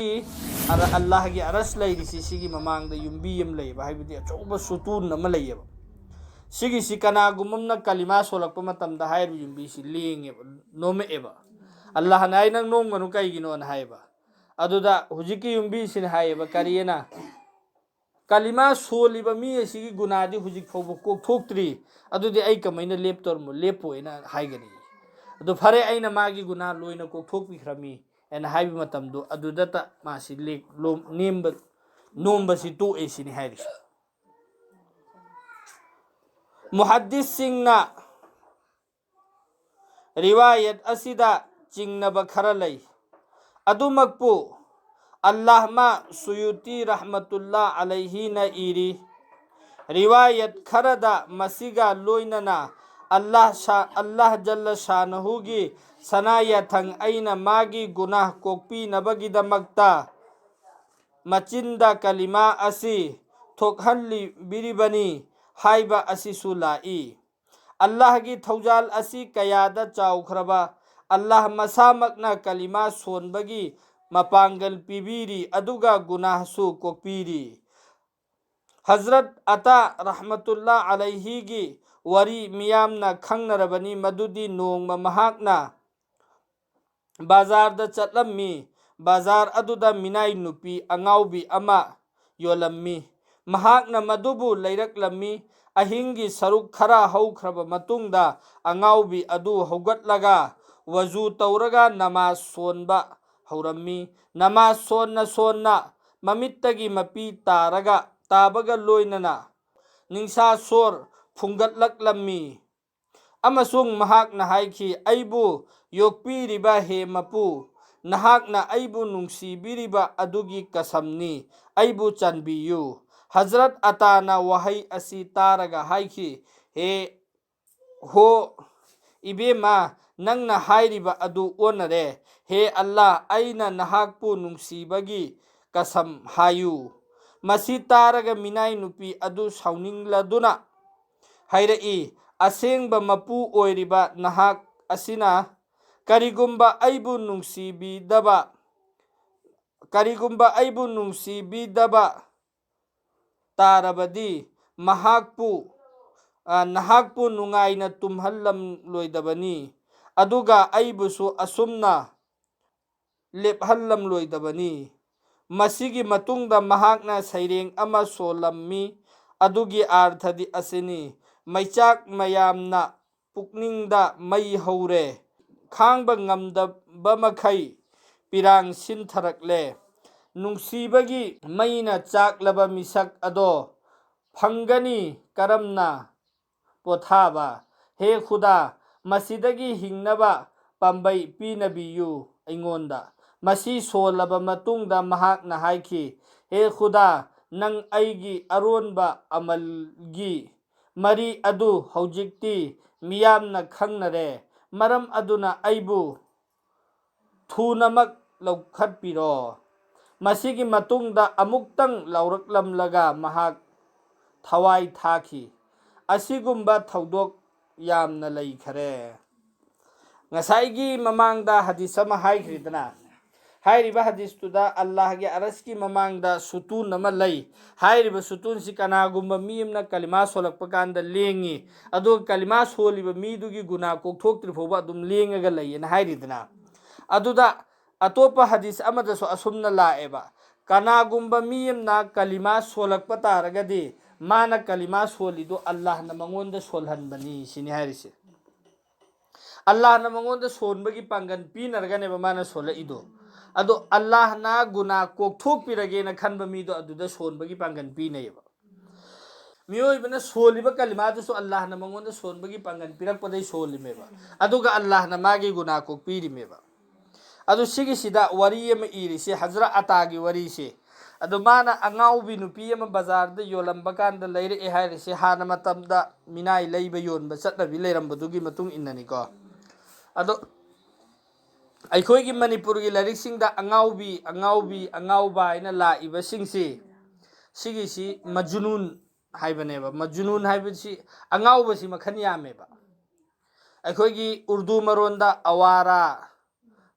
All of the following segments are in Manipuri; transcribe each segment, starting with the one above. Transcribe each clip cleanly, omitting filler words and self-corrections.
ꯑꯜꯂꯥꯍꯒꯤ ꯑꯔꯁ ꯂꯩꯔꯤꯁꯤ ꯁꯤꯒꯤ ꯃꯃꯥꯡꯗ ꯌꯨꯝꯕꯤ ꯑꯃ ꯂꯩꯌꯦꯕ, ꯍꯥꯏꯕꯗꯤ ꯑꯆꯧꯕ ꯁꯨꯇꯨꯟ ꯑꯃ ꯂꯩꯌꯦꯕ. ꯁꯤꯒꯤꯁꯤ ꯀꯅꯥꯒꯨꯝꯕ ꯑꯃꯅ ꯀꯂꯤꯃꯥ ꯁꯣꯜꯂꯛꯄ ꯃꯇꯝꯗ ꯍꯥꯏꯔꯤꯕ ꯌꯨꯝꯕꯤꯁꯤ ꯂꯦꯡꯉꯦꯕ, ꯅꯣꯝꯃꯛꯑꯦꯕ. ꯑꯜꯂꯥꯍꯅ ꯍꯥꯏ ꯅꯪ ꯅꯣꯝꯒꯅꯨ ꯀꯩꯒꯤꯅꯣꯅ ꯍꯥꯏꯌꯦꯕ. ꯑꯗꯨꯗ ꯍꯧꯖꯤꯛꯀꯤ ꯌꯨꯝꯕꯤꯁꯤꯅ ꯍꯥꯏꯌꯦꯕ ꯀꯔꯤꯅ, ꯀꯂꯤꯃꯥ ꯁꯣꯜꯂꯤꯕ ꯃꯤ ꯑꯁꯤꯒꯤ ꯒꯨꯅꯥꯗꯤ ꯍꯧꯖꯤꯛ ꯐꯥꯎꯕ ꯀꯣꯛꯊꯣꯛꯇ꯭ꯔꯤ, ꯑꯗꯨꯗꯤ ꯑꯩ ꯀꯃꯥꯏꯅ ꯂꯦꯞꯄꯣꯏꯅ ꯍꯥꯏꯒꯅꯤ. ꯑꯗꯨ ꯐꯔꯦ ꯑꯩꯅ ꯃꯥꯒꯤ ꯒꯨꯅꯥ ꯂꯣꯏꯅ ꯀꯣꯛꯊꯣꯛꯄꯤꯈ꯭ꯔꯃꯤ ꯍꯥꯏꯅ ꯍꯥꯏꯕ ꯃꯇꯝꯗꯣ ꯑꯗꯨꯗꯇ ꯃꯥꯁꯤ ꯅꯣꯝꯕꯁꯤ ꯇꯣꯛꯑꯦ ꯁꯤꯅꯤ ꯍꯥꯏꯔꯤꯁꯤ. ꯃꯨꯍaddiꯁꯁꯤꯡꯅ ꯔꯤꯋꯥꯌꯠ ꯑꯁꯤꯗ ꯆꯤꯡꯅꯕ ꯈꯔ ꯂꯩ. ꯑꯗꯨꯃꯛꯄꯨ ꯑꯜꯂꯥꯃꯥ ꯁꯨꯌꯨꯇꯤ ꯔꯍꯃꯇꯨꯜꯂꯥ ꯑꯂꯩꯍꯤꯅ ꯏꯔꯤ, ꯔꯤꯋꯥꯌꯠ ꯈꯔꯗ ꯃꯁꯤꯒ ꯂꯣꯏꯅꯅ ꯑꯜꯂꯥꯍ ꯖꯜꯂ ꯁꯥꯅꯍꯨꯒꯤ ꯁꯅꯥ ꯌꯥꯊꯪ ꯑꯩꯅ ꯃꯥꯒꯤ ꯒꯨꯅꯥꯍ ꯀꯣꯛꯄꯤꯅꯕꯒꯤꯗꯃꯛꯇ ꯃꯆꯤꯟꯗ ꯀꯂꯤꯃꯥ ꯑꯁꯤ ꯊꯣꯛꯍꯟꯕꯤꯔꯤꯕꯅꯤ ꯍꯥꯏꯕ ꯑꯁꯤꯁꯨ ꯂꯥꯛꯏ. ꯑꯜꯂꯥꯍꯒꯤ ꯊꯧꯖꯥꯜ ꯑꯁꯤ ꯀꯌꯥꯗ ꯆꯥꯎꯈ꯭ꯔꯕ. ꯑꯜꯂꯥꯍ ꯃꯁꯥꯃꯛꯅ ꯀꯂꯤꯃꯥ ꯁꯣꯟꯕꯒꯤ ꯃꯄꯥꯡꯒꯜ ꯄꯤꯕꯤꯔꯤ ꯑꯗꯨꯒ ꯒꯨꯅꯥꯍꯁꯨ ꯀꯣꯛꯄꯤꯔꯤ. ꯍꯖꯔꯠ ꯑꯇꯥ ꯔꯍꯃꯇꯨꯜꯂꯥ ꯑꯂꯩꯍꯤꯒꯤ ꯋꯥꯔꯤ ꯃꯤꯌꯥꯝꯅ ꯈꯪꯅꯔꯕꯅꯤ ꯃꯗꯨꯗꯤ ꯅꯣꯡꯃ ꯃꯍꯥꯛꯅ ꯕꯖꯥꯔꯗ ꯆꯠꯂꯝꯃꯤ. ꯕꯖꯥꯔ ꯑꯗꯨꯗ ꯃꯤꯅꯥꯏ ꯅꯨꯄꯤ ꯑꯉꯥꯎꯕꯤ ꯑꯃ ꯌꯣꯜꯂꯝꯃꯤ. ꯃꯍꯥꯛꯅ ꯃꯗꯨꯕꯨ ꯂꯩꯔꯛꯂꯝꯃꯤ. ꯑꯍꯤꯡꯒꯤ ꯁꯔꯨꯛ ꯈꯔ ꯍꯧꯈ꯭ꯔꯕ ꯃꯇꯨꯡꯗ ꯑꯉꯥꯎꯕꯤ ꯑꯗꯨ ꯍꯧꯒꯠꯂꯒ ꯋꯖꯨ ꯇꯧꯔꯒ ꯅꯃꯥꯖ ꯁꯣꯟꯕ ꯍꯧꯔꯝꯃꯤ. ꯅꯃꯥꯖ ꯁꯣꯟꯅ ꯃꯃꯤꯠꯇꯒꯤ ꯃꯄꯤ ꯇꯥꯕꯒ ꯂꯣꯏꯅꯅ ꯅꯤꯡꯁꯥꯁꯣꯔ ꯐꯨꯡꯒꯠꯂꯛꯂꯝꯃꯤ ꯑꯃꯁꯨꯡ ꯃꯍꯥꯛꯅ ꯍꯥꯏꯈꯤ, ꯑꯩꯕꯨ ꯌꯣꯛꯄꯤꯔꯤꯕ ꯍꯦ ꯃꯄꯨ, ꯅꯍꯥꯛꯅ ꯑꯩꯕꯨ ꯅꯨꯡꯁꯤꯕꯤꯔꯤꯕ ꯑꯗꯨꯒꯤ ꯀꯁꯝꯅꯤ, ꯑꯩꯕꯨ ꯆꯥꯟꯕꯤꯌꯨ. ꯍꯖꯔꯠ ꯑꯇꯥꯅ ꯋꯥꯍꯩ ꯑꯁꯤ ꯇꯥꯔꯒ ꯍꯥꯏꯈꯤ, ꯍꯣ ꯏꯕꯦꯝꯃ, ꯅꯪꯅ ꯍꯥꯏꯔꯤꯕ ꯑꯗꯨ ꯑꯣꯟꯅꯔꯦ. ꯍꯦ ꯑꯜꯂꯥꯍ, ꯑꯩꯅ ꯅꯍꯥꯛꯄꯨ ꯅꯨꯡꯁꯤꯕꯒꯤ ꯀꯁꯝ ꯍꯥꯏꯌꯨ. ꯃꯁꯤ ꯇꯥꯔꯒ ꯃꯤꯅꯥꯏ ꯅꯨꯄꯤ ꯑꯗꯨ ꯁꯥꯎꯅꯤꯡꯂꯗꯨꯅ ꯍꯥꯏꯔꯛꯏ, ꯑꯁꯦꯡꯕ ꯃꯄꯨ ꯑꯣꯏꯔꯤꯕ ꯅꯍꯥꯛ ꯑꯁꯤꯅ ꯀꯔꯤꯒꯨꯝꯕ ꯑꯩꯕꯨ ꯅꯨꯡꯁꯤꯕꯤꯗꯕ ꯇꯥꯔꯕꯗꯤ ꯅꯍꯥꯛꯄꯨ ꯅꯨꯡꯉꯥꯏꯅ ꯇꯨꯝꯍꯜꯂꯝꯂꯣꯏꯗꯕꯅꯤ ꯑꯗꯨꯒ ꯑꯩꯕꯨꯁꯨ ꯑꯁꯨꯝꯅ ꯂꯦꯞꯍꯜꯂꯝꯂꯣꯏꯗꯕꯅꯤ. ꯃꯁꯤꯒꯤ ꯃꯇꯨꯡꯗ ꯃꯍꯥꯛꯅ ꯁꯩꯔꯦꯡ ꯑꯃ ꯁꯣꯜꯂꯝꯃꯤ. ꯑꯗꯨꯒꯤ ꯑꯥꯔꯊꯗꯤ ꯑꯁꯤꯅꯤ, ꯃꯩꯆꯥꯛ ꯃꯌꯥꯝꯅ ꯄꯨꯛꯅꯤꯡꯗ ꯃꯩ ꯍꯧꯔꯦ, ꯈꯥꯡꯕ ꯉꯝꯗꯕꯃꯈꯩ ꯄꯤꯔꯥꯡ ꯁꯤꯟꯊꯔꯛꯂꯦ. ꯅꯨꯡꯁꯤꯕꯒꯤ ꯃꯩꯅ ꯆꯥꯛꯂꯕ ꯃꯤꯁꯛ ꯑꯗꯣ ꯐꯪꯒꯅꯤ ꯀꯔꯝꯅ ꯄꯣꯊꯥꯕ. ꯍꯦ ꯈꯨꯗꯥ, ꯃꯁꯤꯗꯒꯤ ꯍꯤꯡꯅꯕ ꯄꯥꯝꯕꯩ ꯄꯤꯅꯕꯤꯌꯨ ꯑꯩꯉꯣꯟꯗ. ꯃꯁꯤ ꯁꯣꯜꯂꯕ ꯃꯇꯨꯡꯗ ꯃꯍꯥꯛꯅ ꯍꯥꯏꯈꯤ, ꯍꯦ ꯈꯨꯗꯥ, ꯅꯪ ꯑꯩꯒꯤ ꯑꯔꯣꯟꯕ ꯑꯃꯜꯒꯤ ꯃꯔꯤ ꯑꯗꯨ ꯍꯧꯖꯤꯛꯇꯤ ꯃꯤꯌꯥꯝꯅ ꯈꯪꯅꯔꯦ. ꯃꯔꯝ ꯑꯗꯨꯅ ꯑꯩꯕꯨ ꯊꯨꯅꯃꯛ ꯂꯧꯈꯠꯄꯤꯔꯣ. ꯃꯁꯤꯒꯤ ꯃꯇꯨꯡꯗ ꯑꯃꯨꯛꯇꯪ ꯂꯥꯎꯔꯛꯂꯝꯂꯒ ꯃꯍꯥꯛ ꯊꯋꯥꯏ ꯊꯥꯈꯤ. ꯑꯁꯤꯒꯨꯝꯕ ꯊꯧꯗꯣꯛ ꯌꯥꯝꯅ ꯂꯩꯈꯔꯦ. ꯉꯁꯥꯏꯒꯤ ꯃꯃꯥꯡꯗ ꯍꯗꯤꯁ ꯑꯃ ꯍꯥꯏꯈ꯭ꯔꯤꯗꯅ, ꯍꯥꯏꯔꯤꯕ ꯍꯗꯤꯁꯇꯨꯗ ꯑꯜꯂꯥꯍꯒꯤ ꯑꯔꯁꯀꯤ ꯃꯃꯥꯡꯗ ꯁꯨꯇꯨꯟ ꯑꯃ ꯂꯩ. ꯍꯥꯏꯔꯤꯕ ꯁꯨꯇꯨꯟꯁꯤ ꯀꯅꯥꯒꯨꯝꯕ ꯃꯤ ꯑꯃꯅ ꯀꯂꯤꯃꯥ ꯁꯣꯜꯂꯛꯄ ꯀꯥꯟꯗ ꯂꯦꯡꯉꯤ, ꯑꯗꯨꯒ ꯀꯂꯤꯃꯥ ꯁꯣꯜꯂꯤꯕ ꯃꯤꯗꯨꯒꯤ ꯒꯨꯅꯥ ꯀꯣꯛꯊꯣꯛꯇ꯭ꯔꯤ ꯐꯥꯎꯕ ꯑꯗꯨꯝ ꯂꯦꯡꯉꯒ ꯂꯩꯌꯦꯅ ꯍꯥꯏꯔꯤꯗꯅ. ꯑꯗꯨꯗ ꯑꯇꯣꯞꯄ ꯍꯗꯤꯁ ꯑꯃꯗꯁꯨ ꯑꯁꯨꯝꯅ ꯂꯥꯛꯑꯦꯕ, ꯀꯅꯥꯒꯨꯝꯕ ꯃꯤ ꯑꯃꯅ ꯀꯂꯤꯃꯥ ꯁꯣꯜꯂꯛꯄ ꯇꯥꯔꯒꯗꯤ ꯃꯥꯅ ꯀꯂꯤꯃꯥ ꯁꯣꯜꯂꯤꯗꯣ ꯑꯜꯂꯥꯍꯅ ꯃꯉꯣꯟꯗ ꯁꯣꯜꯍꯟꯕꯅꯤ ꯁꯤꯅꯤ ꯍꯥꯏꯔꯤꯁꯦ. ꯑꯜꯂꯥꯍꯅ ꯃꯉꯣꯟꯗ ꯁꯣꯟꯕꯒꯤ ꯄꯥꯡꯒꯜ ꯄꯤꯅꯔꯒꯅꯦꯕ ꯃꯥꯅ ꯁꯣꯜꯂꯛꯏꯗꯣ. ꯑꯗꯣ ꯑꯜꯂꯥꯍꯅ ꯒꯨꯅꯥ ꯀꯣꯛꯊꯣꯛꯄꯤꯔꯒꯦꯅ ꯈꯟꯕ ꯃꯤꯗꯣ ꯑꯗꯨꯗ ꯁꯣꯟꯕꯒꯤ ꯄꯥꯡꯒꯜ ꯄꯤꯅꯩꯌꯦꯕ. ꯃꯤꯑꯣꯏꯕꯅ ꯁꯣꯜꯂꯤꯕ ꯀꯂꯤꯃꯥꯗꯨꯁꯨ ꯑꯜꯂꯥꯍꯅ ꯃꯉꯣꯟꯗ ꯁꯣꯟꯕꯒꯤ ꯄꯥꯡꯒꯜ ꯄꯤꯔꯛꯄꯗꯩ ꯁꯣꯜꯂꯤꯃꯦꯕ. ꯑꯗꯨꯒ ꯑꯜꯂꯥꯍꯅ ꯃꯥꯒꯤ ꯒꯨꯅꯥ ꯀꯣꯛꯄꯤꯔꯤꯃꯦꯕ. ꯑꯗꯨ ꯁꯤꯒꯤꯁꯤꯗ ꯋꯥꯔꯤ ꯑꯃ ꯏꯔꯤꯁꯦ ꯍꯖꯔꯠ ꯑꯇꯥꯒꯤ ꯋꯥꯔꯤꯁꯦ. ꯑꯗꯣ ꯃꯥꯅ ꯑꯉꯥꯎꯕꯤ ꯅꯨꯄꯤ ꯑꯃ ꯕꯖꯥꯔꯗ ꯌꯣꯜꯂꯝꯕ ꯀꯥꯟꯗ ꯂꯩꯔꯛꯑꯦ ꯍꯥꯏꯔꯤꯁꯦ ꯍꯥꯟꯅ ꯃꯇꯝꯗ ꯃꯤꯅꯥꯏ ꯂꯩꯕ ꯌꯣꯟꯕ ꯆꯠꯅꯕꯤ ꯂꯩꯔꯝꯕꯗꯨꯒꯤ ꯃꯇꯨꯡ ꯏꯟꯅꯅꯤꯀꯣ. ꯑꯗꯣ ꯑꯩꯈꯣꯏꯒꯤ ꯃꯅꯤꯄꯨꯔꯒꯤ ꯂꯥꯏꯔꯤꯛꯁꯤꯡꯗ ꯑꯉꯥꯎꯕ ꯍꯥꯏꯅ ꯂꯥꯛꯏꯕꯁꯤꯡꯁꯤ, ꯁꯤꯒꯤꯁꯤ ꯃꯖꯨꯅꯨꯟ ꯍꯥꯏꯕꯅꯦꯕ. ꯃꯖꯨꯅꯨꯟ ꯍꯥꯏꯕꯁꯤ ꯑꯉꯥꯎꯕꯁꯤ ꯃꯈꯟ ꯌꯥꯝꯃꯦꯕ. ꯑꯩꯈꯣꯏꯒꯤ Urdu ꯃꯔꯣꯟꯗ ꯑꯋꯥꯔꯥ,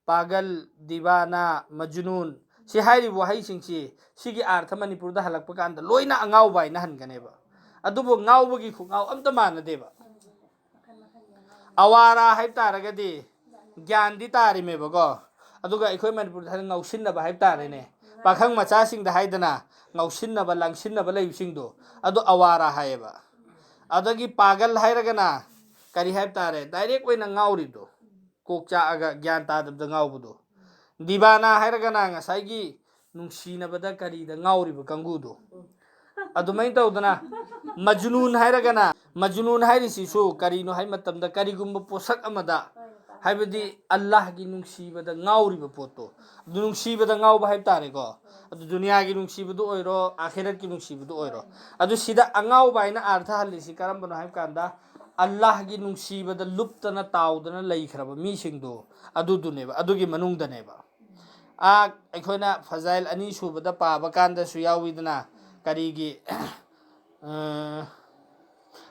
ꯄꯥꯒꯜ, ꯗꯤꯋꯥꯅꯥ, ꯃꯖꯨꯅꯨꯟ, si hairibu wahayisingsi sigi artha manipurda halakpa kanda loina angawba haina hanganeba adubu ngawbagi khungaw amta manadeba awara haib taragadi gyan di tarimeba ko aduga ikhoi manipur da ngawsinnaba haib tarene pakhang macha sing da haidana ngawsinnaba langsinnaba leibsingdo adu awara haeba adagi pagal hairagana kari haib tare direct oina ngawrido kokcha aga gyan tadabda ngawbudo dibana hairagana ngasai nungsinabada kari da ngawriba kangudo adumain tawdana majnun hairagana majnun hairisisu karino hay matamda karigumba posak amada haibadi Allah gi nungsibada ngawriba poto adu nungsibada ngawba haib tare ko adu dunia gi nungsibadu oiro akhirat gi nungsibadu oiro adu sida angawba haina artha halisi karambano haib kanda Allah gi nungsibada luptana tawdana leikraba misingdo adu duneba adu gi manungdaneba akhona fazail ani subada paba kanda su yawidana karigi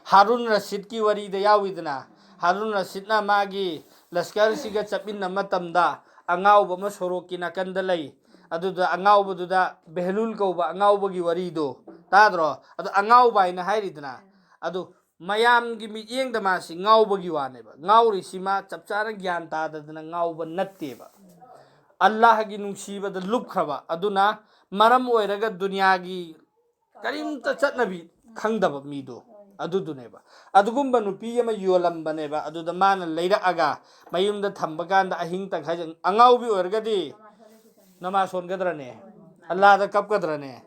Harun Rashid ki wari da yawidana Harun Rashid na magi laskar siga chapinna matamda angawba ma soroki nakanda lay aduda angawba duda behlul kauba angawba gi wari do tadro adu angawba ina hairidana adu mayam gi miyeng da masi ngawba gi waneba ngawri sima chapchara gyan tadadana ngawba natteba Allah gi nungsibada lupkhaba aduna maram oiraga dunia gi karimta chatnabi khangdaba mido aduduneba adugumba nupi ama yolambaneba aduda mana leira aga mayumda thamba kanda ahing ta khajang angawbi oirgadi namason gadrane Allah da kapkadrane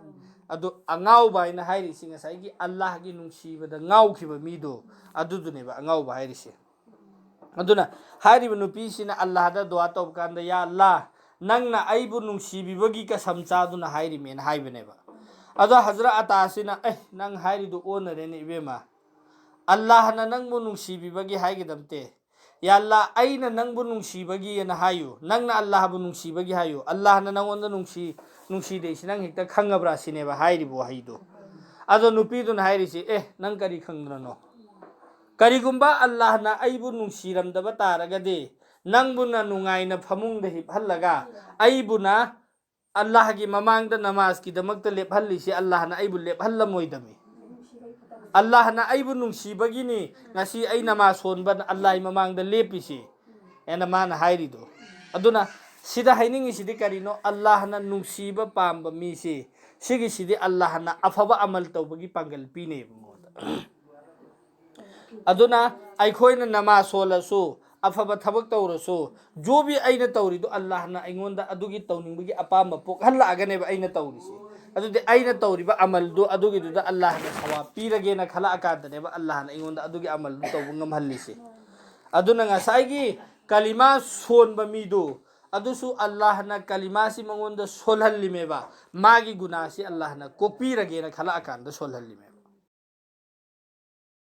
adu angawba ina hairi singa saigi Allah gi nungsibada ngawkhiba mido aduduneba angawba hairisi aduna hairiba nupi sina Allah da dua tob kanda ya Allah nangna aibu nungsibibagi ka samchaduna hairi men haibeneba ado hazra atasina nang hairi du onarene ibema Allah na nangbu nungsibibagi haigidamte ya Allah aina nangbu nungsibagi na hayu nangna Allah bu nungsibagi hayu Allah na nangonda nungsi de sinang hekta khangabra sineba hairi bu haido ado nupi dun hairi si nang kari khangrano kari gumba Allah na aibu nungsiramdaba taragade nangbu na nungaina phamungda hiphallaga aibu na Allah gi mamangda namaz ki damakta lephalli si Allah na aibu lephallamoidami Allah na aibu nungsibagi ni ngasi ai namaz sonba Allah mamangda lepisi ena mana hairido aduna sida hainingi sidi karino Allah na nungsiba pamba misi sigi sidi Allah na afaba amal tawbagi pangal pine aduna aikhoina namaz solasu afaba thabak tawrasu jo bi aina tawrido Allah na aingonda adugi tawningbagi apamba pokhalla aganeba aina tawrisi adudi aina tawriba amaldo adugi duda Allah na sawa pirage na khala akadaneba Allah na aingonda adugi amal tawbu ngamhallisi aduna ngasaigi kalima sonba mido adusu Allah na kalima si mangonda solhallimeba magi gunasi Allah na kopirage na khala akanda solhallimeba